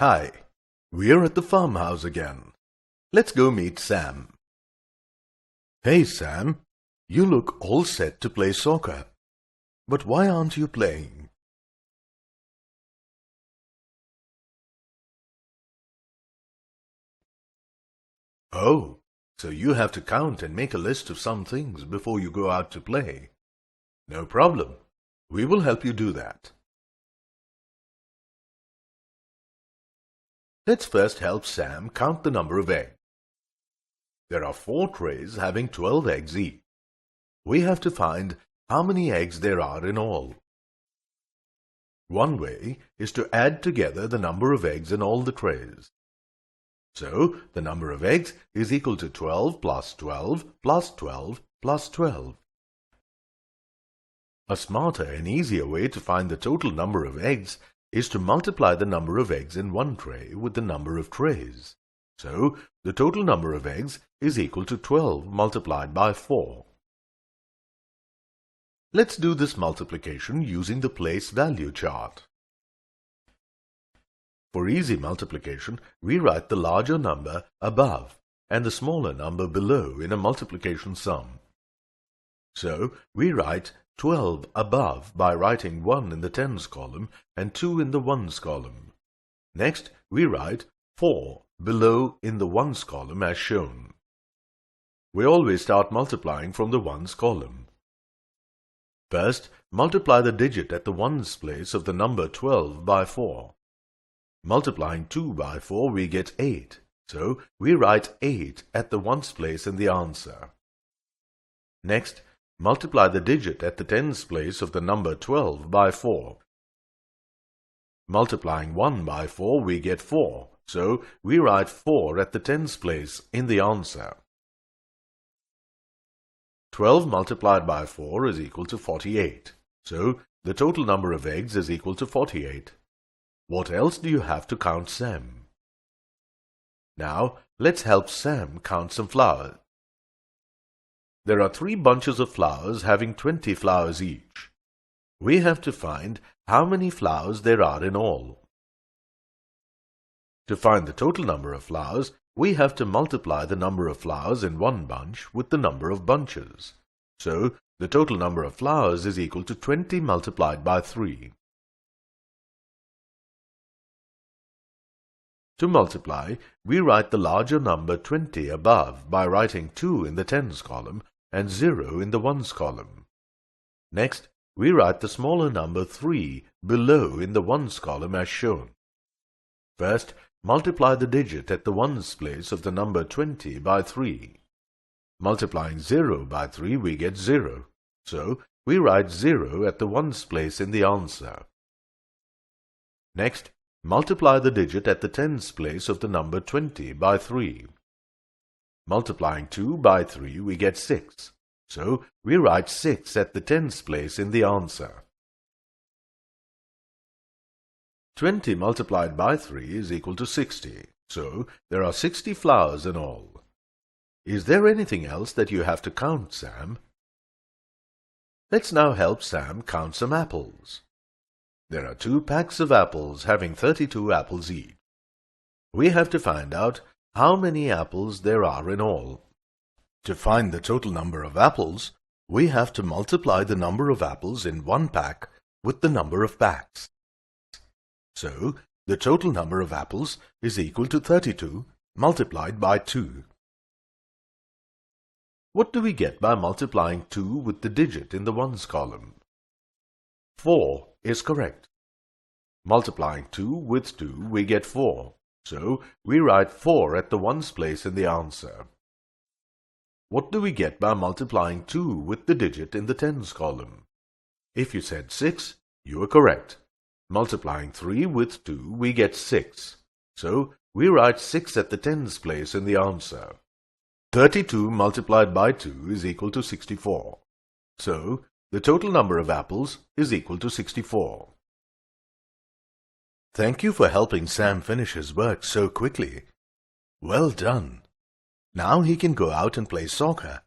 Hi, we're at the farmhouse again. Let's go meet Sam. Hey Sam, you look all set to play soccer. But why aren't you playing? Oh, so you have to count and make a list of some things before you go out to play. No problem. We will help you do that. Let's first help Sam count the number of eggs. There are 4 trays having 12 eggs each. We have to find how many eggs there are in all. One way is to add together the number of eggs in all the trays. So, the number of eggs is equal to 12 plus 12 plus 12 plus 12. A smarter and easier way to find the total number of eggs is to multiply the number of eggs in one tray with the number of trays. So, the total number of eggs is equal to 12 multiplied by 4. Let's do this multiplication using the place value chart. For easy multiplication, we write the larger number above and the smaller number below in a multiplication sum. So, we write 12 above by writing 1 in the tens column and 2 in the ones column. Next, we write 4 below in the ones column as shown. We always start multiplying from the ones column. First, multiply the digit at the ones place of the number 12 by 4. Multiplying 2 by 4, we get 8. So, we write 8 at the ones place in the answer. Next, multiply the digit at the tens place of the number 12 by 4. Multiplying 1 by 4, we get 4. So, we write 4 at the tens place in the answer. 12 multiplied by 4 is equal to 48. So, the total number of eggs is equal to 48. What else do you have to count Sam? Now, let's help Sam count some flowers. There are 3 bunches of flowers having 20 flowers each. We have to find how many flowers there are in all. To find the total number of flowers, we have to multiply the number of flowers in one bunch with the number of bunches. So, the total number of flowers is equal to 20 multiplied by 3. To multiply, we write the larger number 20 above by writing 2 in the tens column and 0 in the ones column. Next, we write the smaller number 3 below in the ones column as shown. First, multiply the digit at the ones place of the number 20 by 3. Multiplying 0 by 3, we get 0. So, we write 0 at the ones place in the answer. Next, multiply the digit at the tens place of the number 20 by 3. Multiplying 2 by 3, we get 6. So, we write 6 at the tens place in the answer. 20 multiplied by 3 is equal to 60. So, there are 60 flowers in all. Is there anything else that you have to count, Sam? Let's now help Sam count some apples. There are 2 packs of apples having 32 apples each. We have to find out how many apples there are in all. To find the total number of apples, we have to multiply the number of apples in one pack with the number of packs. So, the total number of apples is equal to 32 multiplied by 2. What do we get by multiplying 2 with the digit in the ones column? 4 is correct. Multiplying 2 with 2, we get 4. So, we write 4 at the ones place in the answer. What do we get by multiplying 2 with the digit in the tens column? If you said 6, you are correct. Multiplying 3 with 2, we get 6. So, we write 6 at the tens place in the answer. 32 multiplied by 2 is equal to 64. So, the total number of apples is equal to 64. Thank you for helping Sam finish his work so quickly. Well done. Now he can go out and play soccer